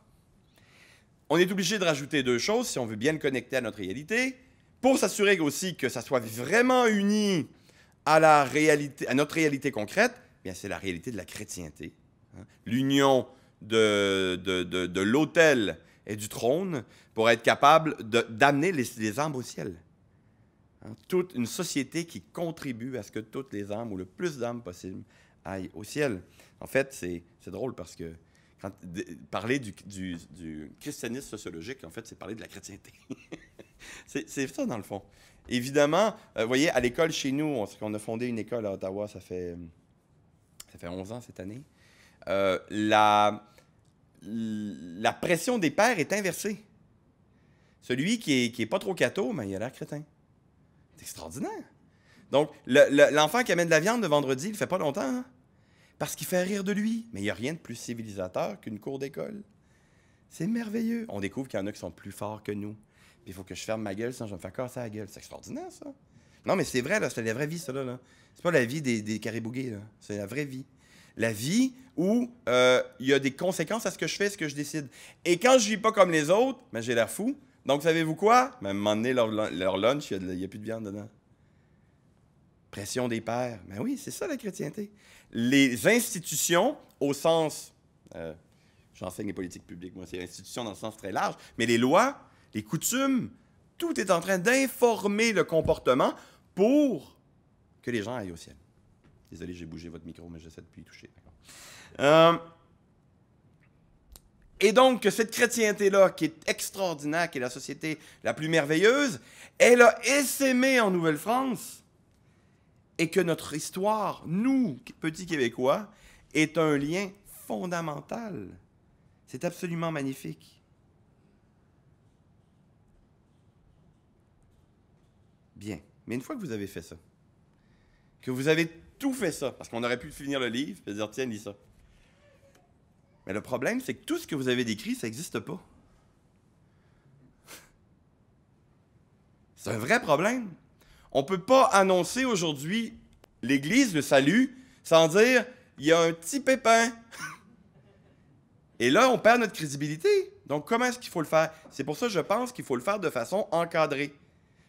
On est obligé de rajouter 2 choses si on veut bien le connecter à notre réalité. Pour s'assurer aussi que ça soit vraiment uni à notre réalité concrète, bien c'est la réalité de la chrétienté. L'union de l'autel et du trône pour être capable d'amener les âmes au ciel. Toute une société qui contribue à ce que toutes les âmes, ou le plus d'âmes possible, aillent au ciel. En fait, c'est drôle parce que parler du christianisme sociologique, en fait, c'est parler de la chrétienté. c'est ça, dans le fond. Évidemment, vous voyez, à l'école chez nous, on a fondé une école à Ottawa, ça fait 11 ans cette année. La pression des pères est inversée. Celui qui est pas trop catho, mais il a l'air crétin. C'est extraordinaire. Donc, l'enfant qui amène de la viande le vendredi, il le fait pas longtemps, hein? Parce qu'il fait rire de lui. Mais il n'y a rien de plus civilisateur qu'une cour d'école. C'est merveilleux. On découvre qu'il y en a qui sont plus forts que nous. Puis il faut que je ferme ma gueule, sinon je vais me faire casser la gueule. C'est extraordinaire, ça. Non, mais c'est vrai, là, c'est la vraie vie, ça, là. C'est pas la vie des caribougués, là. C'est la vraie vie. La vie où il y a des conséquences à ce que je fais, ce que je décide. Et quand je vis pas comme les autres, ben, j'ai l'air fou. Donc, savez-vous quoi? Ben, à un moment donné, leur lunch, il n'y a plus de viande dedans. Pression des pères. Ben oui, c'est ça, la chrétienté. Les institutions, au sens... j'enseigne les politiques publiques, moi, c'est institutions dans le sens très large, mais les lois, les coutumes, tout est en train d'informer le comportement pour que les gens aillent au ciel. Désolé, j'ai bougé votre micro, mais j'essaie de ne plus y toucher. Et donc, que cette chrétienté-là, qui est extraordinaire, qui est la société la plus merveilleuse, elle a essaimé en Nouvelle-France, et que notre histoire, nous, petits Québécois, est un lien fondamental. C'est absolument magnifique. Bien. Mais une fois que vous avez fait ça, que vous avez tout fait ça, parce qu'on aurait pu finir le livre et dire, tiens, lis ça. Mais le problème, c'est que tout ce que vous avez décrit, ça n'existe pas. C'est un vrai problème. On ne peut pas annoncer aujourd'hui l'Église, le salut, sans dire, il y a un petit pépin. Et là, on perd notre crédibilité. Donc, comment est-ce qu'il faut le faire? C'est pour ça que je pense qu'il faut le faire de façon encadrée.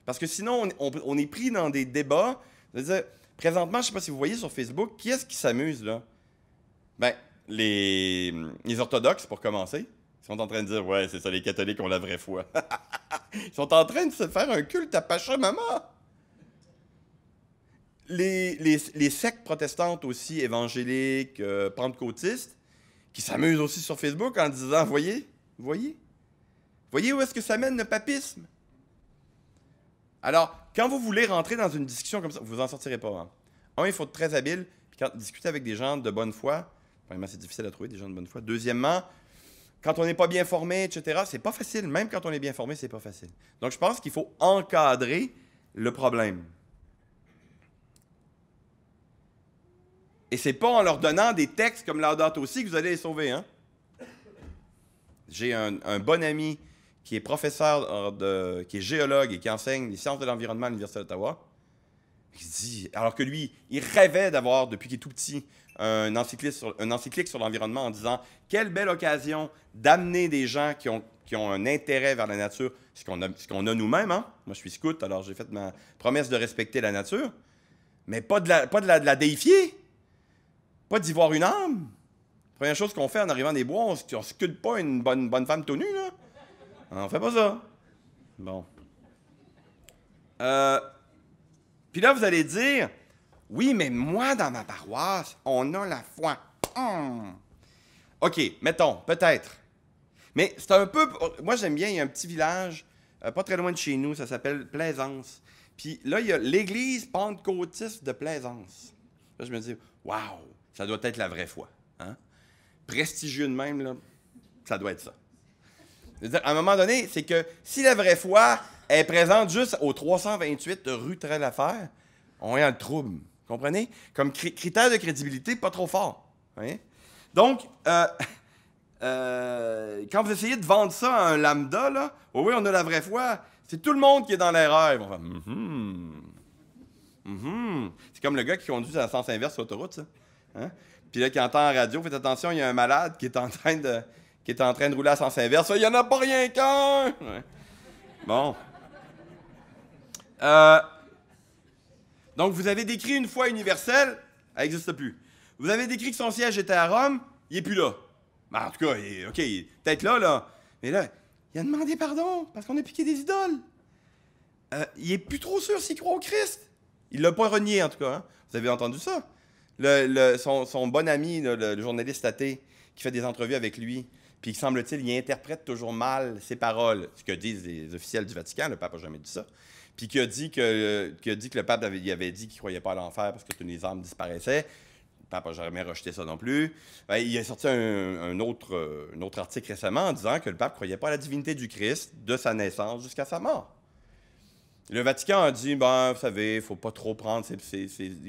Parce que sinon, on est pris dans des débats. C'est-à-dire, présentement, je ne sais pas si vous voyez sur Facebook, qui est-ce qui s'amuse, là? Ben, les orthodoxes, pour commencer, ils sont en train de dire, ouais, c'est ça, les catholiques ont la vraie foi. Ils sont en train de se faire un culte à Pachamama. les sectes protestantes aussi, évangéliques, pentecôtistes, qui s'amusent aussi sur Facebook en disant, voyez où est-ce que ça mène le papisme? Alors, quand vous voulez rentrer dans une discussion comme ça, vous n'en sortirez pas. Hein. Il faut être très habile. Puis quand discuter avec des gens de bonne foi, premièrement, c'est difficile à trouver des gens de bonne foi. Deuxièmement, quand on n'est pas bien formé, etc., c'est pas facile. Même quand on est bien formé, c'est pas facile. Donc, je pense qu'il faut encadrer le problème. Et c'est pas en leur donnant des textes comme Laudato Si que vous allez les sauver. Hein? J'ai un bon ami qui est professeur, qui est géologue et qui enseigne les sciences de l'environnement à l'Université d'Ottawa. Il dit, alors que lui, il rêvait d'avoir, depuis qu'il est tout petit, un encyclique sur l'environnement en disant « Quelle belle occasion d'amener des gens qui ont un intérêt vers la nature, ce qu'on a nous-mêmes. Hein? Moi, je suis scout, alors j'ai fait ma promesse de respecter la nature, mais pas de la déifier, pas d'y voir une âme. Première chose qu'on fait en arrivant des bois, on ne sculpte pas une bonne femme tout nue, là. On fait pas ça. Bon. Puis là, vous allez dire, oui, mais moi, dans ma paroisse, on a la foi. OK, mettons, peut-être. Mais c'est un peu... Moi, j'aime bien, il y a un petit village, pas très loin de chez nous, ça s'appelle Plaisance. Puis là, il y a l'église pentecôtiste de Plaisance. Là, je me dis, waouh, ça doit être la vraie foi. Hein? Prestigieux de même, là, ça doit être ça. C'est-à-dire, à un moment donné, c'est que si la vraie foi est présente juste au 328 rue Trelle-Affaire, on est dans le trouble. Comprenez? Comme critère de crédibilité, pas trop fort. Hein? Donc, quand vous essayez de vendre ça à un lambda, là, oh oui, on a la vraie foi, c'est tout le monde qui est dans l'erreur. Ils vont faire C'est comme le gars qui conduit à la sens inverse sur l'autoroute, ça. Hein? Puis là, qui entend en radio, faites attention, il y a un malade qui est en train de rouler à sens inverse. Il n'y en a pas rien qu'un! Ouais. Bon. Donc, vous avez décrit une foi universelle, elle n'existe plus. Vous avez décrit que son siège était à Rome, il n'est plus là. Ben, en tout cas, il est peut-être là. Mais là, il a demandé pardon parce qu'on a piqué des idoles. Il n'est plus trop sûr s'il croit au Christ. Il ne l'a pas renié, en tout cas. Hein. Vous avez entendu ça? Son bon ami, le journaliste athée, qui fait des entrevues avec lui, puis semble-t-il, il interprète toujours mal ses paroles, ce que disent les officiels du Vatican, le pape n'a jamais dit ça, puis qui a dit que le pape avait dit qu'il ne croyait pas à l'enfer parce que toutes les âmes disparaissaient. Le pape n'a jamais rejeté ça non plus. Il a sorti un autre article récemment en disant que le pape ne croyait pas à la divinité du Christ de sa naissance jusqu'à sa mort. Le Vatican a dit, ben, vous savez, il ne faut pas trop prendre, il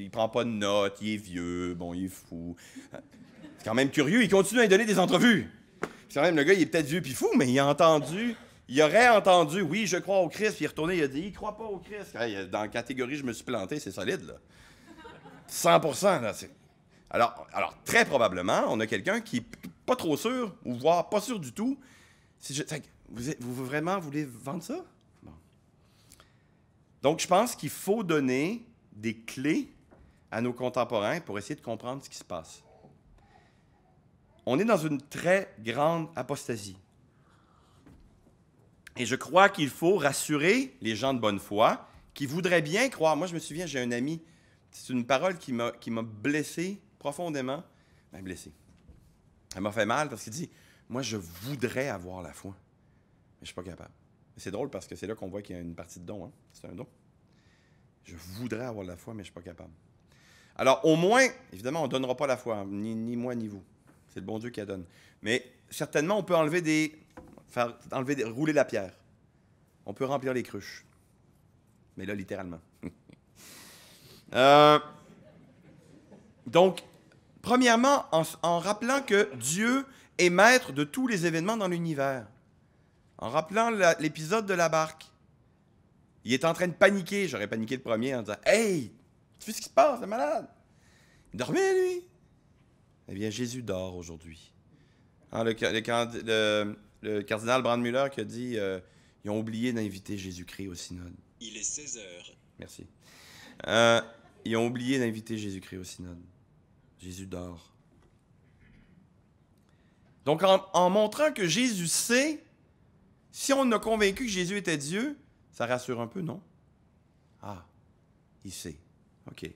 ne prend pas de notes, il est vieux, bon, il est fou. C'est quand même curieux, il continue à lui donner des entrevues. Puis quand même, le gars, il est peut-être vieux puis fou, mais il aurait entendu, oui, je crois au Christ, puis il est retourné, il a dit, il ne croit pas au Christ. Dans la catégorie, je me suis planté, c'est solide, là. 100%, là. Alors, très probablement, on a quelqu'un qui n'est pas trop sûr, ou voire pas sûr du tout. Vous vraiment voulez vendre ça? Bon. Donc, je pense qu'il faut donner des clés à nos contemporains pour essayer de comprendre ce qui se passe. On est dans une très grande apostasie. Et je crois qu'il faut rassurer les gens de bonne foi qui voudraient bien croire. Moi, je me souviens, j'ai un ami, c'est une parole qui m'a blessé profondément. Ben, blessé. Elle m'a fait mal parce qu'il dit, moi, je voudrais avoir la foi, mais je ne suis pas capable. C'est drôle parce que c'est là qu'on voit qu'il y a une partie de don. Hein? C'est un don. Je voudrais avoir la foi, mais je ne suis pas capable. Alors, au moins, évidemment, on ne donnera pas la foi, ni moi, ni vous. C'est le bon Dieu qui la donne. Mais certainement, on peut rouler la pierre. On peut remplir les cruches. Mais là, littéralement. Donc, premièrement, en rappelant que Dieu est maître de tous les événements dans l'univers. En rappelant l'épisode de la barque. Il est en train de paniquer. J'aurais paniqué le premier en disant « Hey, tu sais ce qui se passe, le malade? Il dormait, lui. » Eh bien, Jésus dort aujourd'hui. Hein, le cardinal Brandmüller qui a dit ils ont oublié d'inviter Jésus-Christ au synode. Il est 16 heures. Merci. Ils ont oublié d'inviter Jésus-Christ au synode. Jésus dort. Donc, en montrant que Jésus sait, si on a convaincu que Jésus était Dieu, ça rassure un peu, non? Ah, il sait. OK.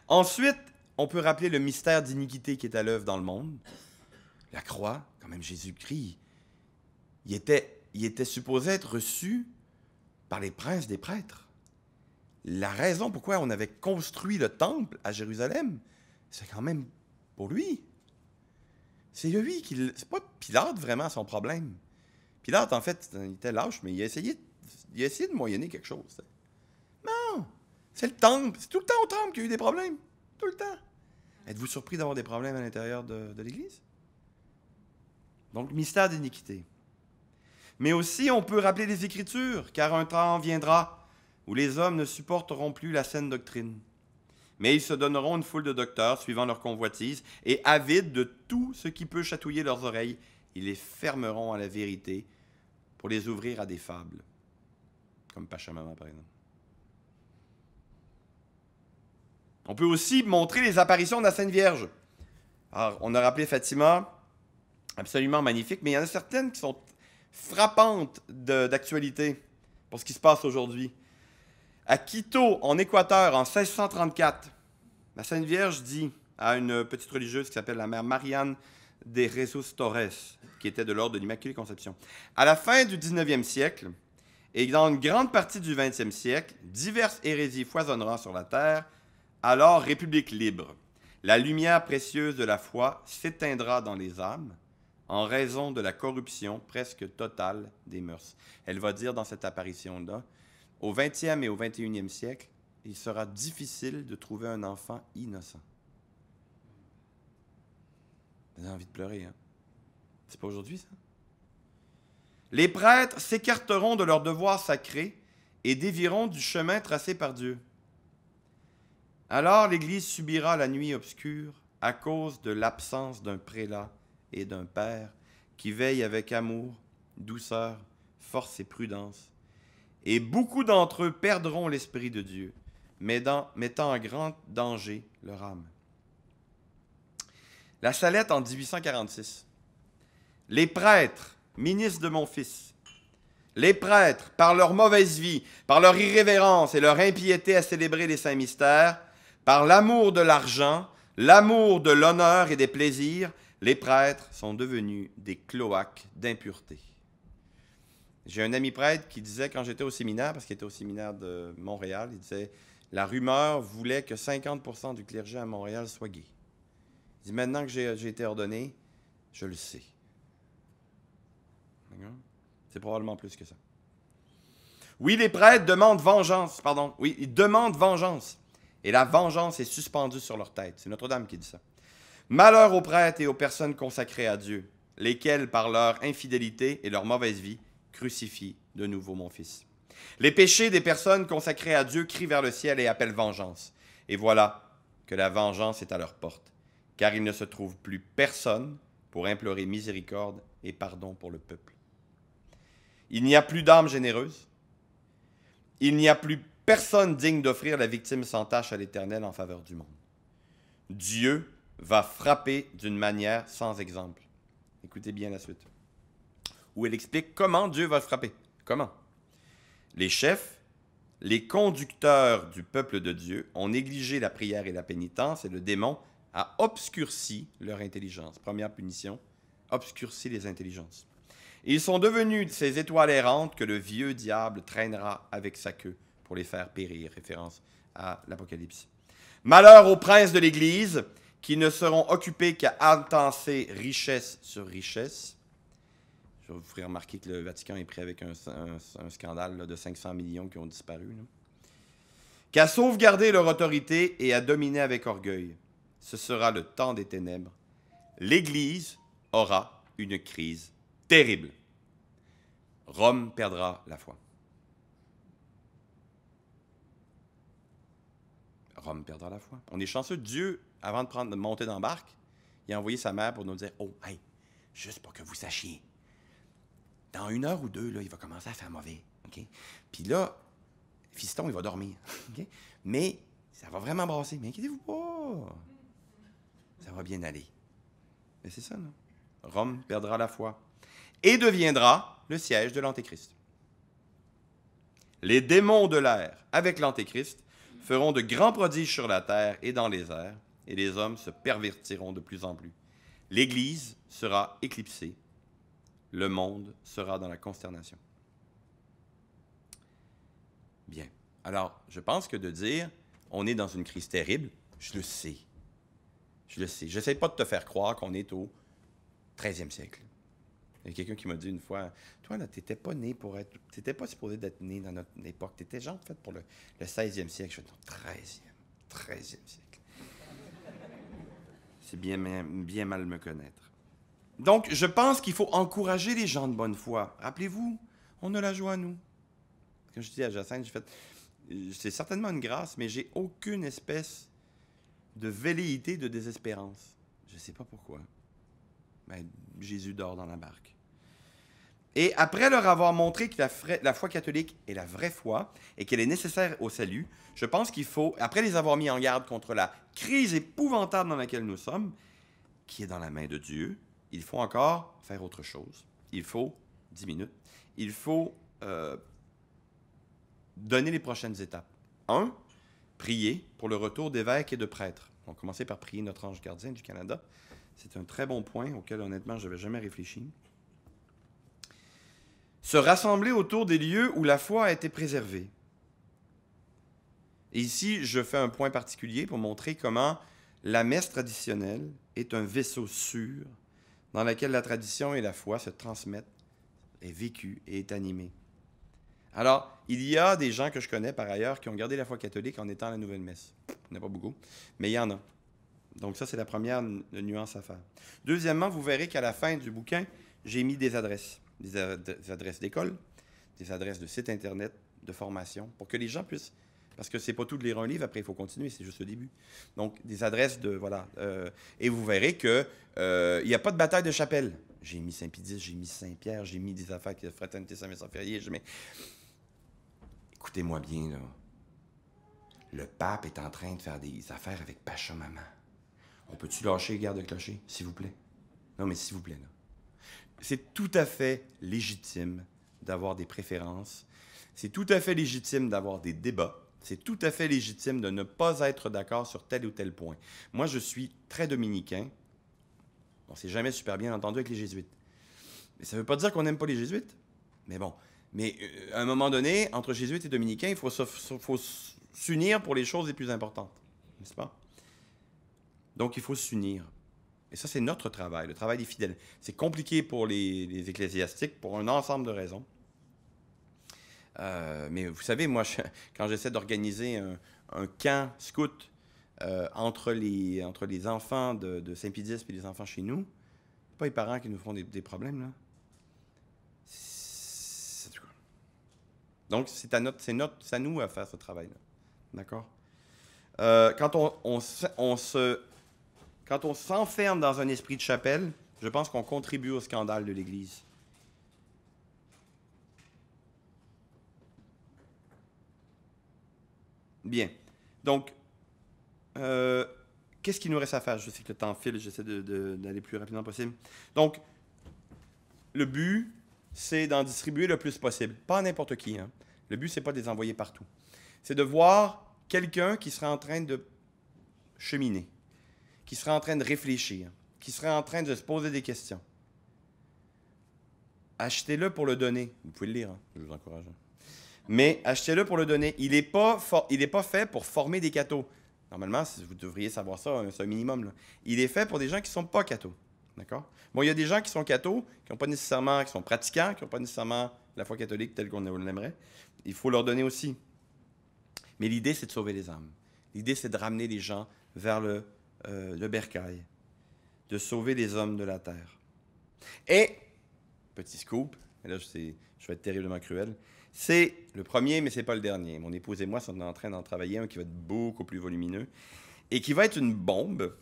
Ensuite, on peut rappeler le mystère d'iniquité qui est à l'œuvre dans le monde. La croix, quand même Jésus-Christ, il était supposé être reçu par les princes des prêtres. La raison pourquoi on avait construit le temple à Jérusalem, c'est quand même pour lui. C'est lui qui... C'est pas Pilate vraiment son problème. Pilate, en fait, il était lâche, mais il a essayé de moyenner quelque chose. Non! C'est le temple. C'est tout le temps au temple qu'il y a eu des problèmes. Tout le temps. Êtes-vous surpris d'avoir des problèmes à l'intérieur de l'Église? Donc, mystère d'iniquité. Mais aussi, on peut rappeler les Écritures, car un temps viendra où les hommes ne supporteront plus la saine doctrine. Mais ils se donneront une foule de docteurs suivant leur convoitise et avides de tout ce qui peut chatouiller leurs oreilles. Ils les fermeront à la vérité pour les ouvrir à des fables. Comme Pachamama, par exemple. On peut aussi montrer les apparitions de la Sainte Vierge. Alors, on a rappelé Fatima, absolument magnifique, mais il y en a certaines qui sont frappantes d'actualité pour ce qui se passe aujourd'hui. À Quito, en Équateur, en 1634, la Sainte Vierge dit à une petite religieuse qui s'appelle la mère Marianne de Jesus Torres, qui était de l'ordre de l'Immaculée Conception. À la fin du 19e siècle, et dans une grande partie du 20e siècle, diverses hérésies foisonneront sur la terre. Alors, République libre, la lumière précieuse de la foi s'éteindra dans les âmes en raison de la corruption presque totale des mœurs. Elle va dire dans cette apparition-là, au 20e et au 21e siècle, il sera difficile de trouver un enfant innocent. Vous avez envie de pleurer, hein? C'est pas aujourd'hui, ça? Les prêtres s'écarteront de leurs devoirs sacrés et dévieront du chemin tracé par Dieu. Alors l'Église subira la nuit obscure à cause de l'absence d'un prélat et d'un père qui veillent avec amour, douceur, force et prudence. Et beaucoup d'entre eux perdront l'Esprit de Dieu, mettant en grand danger leur âme. La Salette en 1846. Les prêtres, ministres de mon fils, les prêtres, par leur mauvaise vie, par leur irrévérence et leur impiété à célébrer les saints mystères, par l'amour de l'argent, l'amour de l'honneur et des plaisirs, les prêtres sont devenus des cloaques d'impureté. J'ai un ami prêtre qui disait, quand j'étais au séminaire, parce qu'il était au séminaire de Montréal, il disait « La rumeur voulait que 50% du clergé à Montréal soit gay. » Il dit « Maintenant que j'ai été ordonné, je le sais. » C'est probablement plus que ça. Oui, les prêtres demandent vengeance. Pardon. Oui, ils demandent vengeance. Et la vengeance est suspendue sur leur tête. C'est Notre-Dame qui dit ça. Malheur aux prêtres et aux personnes consacrées à Dieu, lesquels, par leur infidélité et leur mauvaise vie, crucifient de nouveau mon Fils. Les péchés des personnes consacrées à Dieu crient vers le ciel et appellent vengeance. Et voilà que la vengeance est à leur porte, car il ne se trouve plus personne pour implorer miséricorde et pardon pour le peuple. Il n'y a plus d'âme généreuse. Il n'y a plus personne digne d'offrir la victime sans tache à l'Éternel en faveur du monde. Dieu va frapper d'une manière sans exemple. Écoutez bien la suite. Où elle explique comment Dieu va frapper. Comment? Les chefs, les conducteurs du peuple de Dieu ont négligé la prière et la pénitence et le démon a obscurci leur intelligence. Première punition, obscurci les intelligences. Ils sont devenus ces étoiles errantes que le vieux diable traînera avec sa queue pour les faire périr. Référence à l'Apocalypse. Malheur aux princes de l'Église qui ne seront occupés qu'à entasser richesse sur richesse. Je vous ferai remarquer que le Vatican est pris avec un scandale là, de 500 millions qui ont disparu. Là. Qu'à sauvegarder leur autorité et à dominer avec orgueil. Ce sera le temps des ténèbres. L'Église aura une crise terrible. Rome perdra la foi. Rome perdra la foi. On est chanceux. Dieu, avant de monter dans la barque, il a envoyé sa mère pour nous dire « Oh, hey, juste pour que vous sachiez, dans 1 heure ou 2, là, il va commencer à faire mauvais. Okay? Puis là, fiston, il va dormir. Okay? Mais ça va vraiment brasser. Mais inquiétez-vous pas. Ça va bien aller. » Mais c'est ça, non? Rome perdra la foi et deviendra le siège de l'Antéchrist. Les démons de l'air, avec l'Antéchrist, feront de grands prodiges sur la terre et dans les airs, et les hommes se pervertiront de plus en plus. L'Église sera éclipsée. Le monde sera dans la consternation. Bien. Alors, je pense que de dire on est dans une crise terrible, je le sais. Je le sais. J'essaie pas de te faire croire qu'on est au 13e siècle. Il y a quelqu'un qui m'a dit une fois, toi, là, t'étais pas né pour être... T'étais pas supposé d'être né dans notre époque. T'étais genre fait pour le 16e siècle. Je fais, non, 13e siècle. C'est bien mal me connaître. Donc, je pense qu'il faut encourager les gens de bonne foi. Rappelez-vous, on a la joie à nous. Comme je dis à Jacinthe, c'est certainement une grâce, mais j'ai aucune espèce de velléité de désespérance. Je ne sais pas pourquoi. Ben, Jésus dort dans la barque. Et après leur avoir montré que la foi catholique est la vraie foi et qu'elle est nécessaire au salut, je pense qu'il faut, après les avoir mis en garde contre la crise épouvantable dans laquelle nous sommes, qui est dans la main de Dieu, il faut encore faire autre chose. Il faut, 10 minutes, il faut donner les prochaines étapes. 1, prier pour le retour d'évêques et de prêtres. On va commencer par prier notre ange gardien du Canada. C'est un très bon point auquel, honnêtement, je n'avais jamais réfléchi. Se rassembler autour des lieux où la foi a été préservée. Et ici, je fais un point particulier pour montrer comment la messe traditionnelle est un vaisseau sûr dans lequel la tradition et la foi se transmettent, est vécue et est animée. Alors, il y a des gens que je connais par ailleurs qui ont gardé la foi catholique en étant à la nouvelle messe. Il n'y en a pas beaucoup, mais il y en a. Donc ça, c'est la première nuance à faire. Deuxièmement, vous verrez qu'à la fin du bouquin, j'ai mis des adresses. Des adresses d'école, des adresses de sites Internet, de formation, pour que les gens puissent... Parce que c'est pas tout de lire un livre, après il faut continuer, c'est juste le début. Donc, des adresses de... Voilà. Et vous verrez qu'il n'y a pas de bataille de chapelle. J'ai mis Saint-Pédis, j'ai mis Saint-Pierre, j'ai mis des affaires qui fraternité Saint-Vincent-Ferrier. Écoutez-moi bien, là. Le pape est en train de faire des affaires avec Pacha Maman. On peut-tu lâcher les gardes-clochers, s'il vous plaît? Non, mais s'il vous plaît, là. C'est tout à fait légitime d'avoir des préférences. C'est tout à fait légitime d'avoir des débats. C'est tout à fait légitime de ne pas être d'accord sur tel ou tel point. Moi, je suis très dominicain. On ne s'est jamais super bien entendu avec les jésuites. Mais ça ne veut pas dire qu'on n'aime pas les jésuites. Mais bon. Mais à un moment donné, entre jésuites et dominicains, il faut s'unir pour les choses les plus importantes. N'est-ce pas? Donc, il faut s'unir. Et ça, c'est notre travail, le travail des fidèles. C'est compliqué pour les ecclésiastiques pour un ensemble de raisons. Mais vous savez, moi, quand j'essaie d'organiser un camp scout entre les enfants de Saint-Pédis et les enfants chez nous, c'est pas les parents qui nous font des problèmes, là. Donc, c'est à nous à faire ce travail-là. D'accord? Quand on s'enferme dans un esprit de chapelle, je pense qu'on contribue au scandale de l'Église. Bien. Donc, qu'est-ce qu'il nous reste à faire? Je sais que le temps file, j'essaie d'aller le plus rapidement possible. Donc, le but, c'est d'en distribuer le plus possible. Pas à n'importe qui. Hein. Le but, c'est pas de les envoyer partout. C'est de voir quelqu'un qui serait en train de cheminer, qui serait en train de réfléchir, qui serait en train de se poser des questions. Achetez-le pour le donner. Vous pouvez le lire, hein? Je vous encourage. Hein. Mais achetez-le pour le donner. Il n'est pas fait pour former des cathos. Normalement, vous devriez savoir ça, c'est un minimum. Là. Il est fait pour des gens qui ne sont pas cathos. D'accord? Bon, il y a des gens qui sont cathos, qui sont pratiquants, qui n'ont pas nécessairement la foi catholique telle qu'on l'aimerait. Il faut leur donner aussi. Mais l'idée, c'est de sauver les âmes. L'idée, c'est de ramener les gens vers le bercail, de sauver les hommes de la terre. Et, petit scoop, et là, je vais être terriblement cruel, c'est le premier, mais ce n'est pas le dernier. Mon épouse et moi sommes en train d'en travailler un qui va être beaucoup plus volumineux et qui va être une bombe,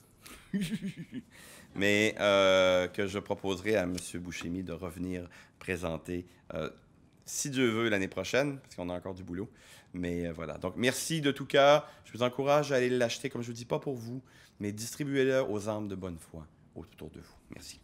mais que je proposerai à M. Bouchemi de revenir présenter, si Dieu veut, l'année prochaine, parce qu'on a encore du boulot. Mais voilà. Donc, merci de tout cœur. Je vous encourage à aller l'acheter, comme je vous dis, pas pour vous, mais distribuez-le aux âmes de bonne foi autour de vous. Merci.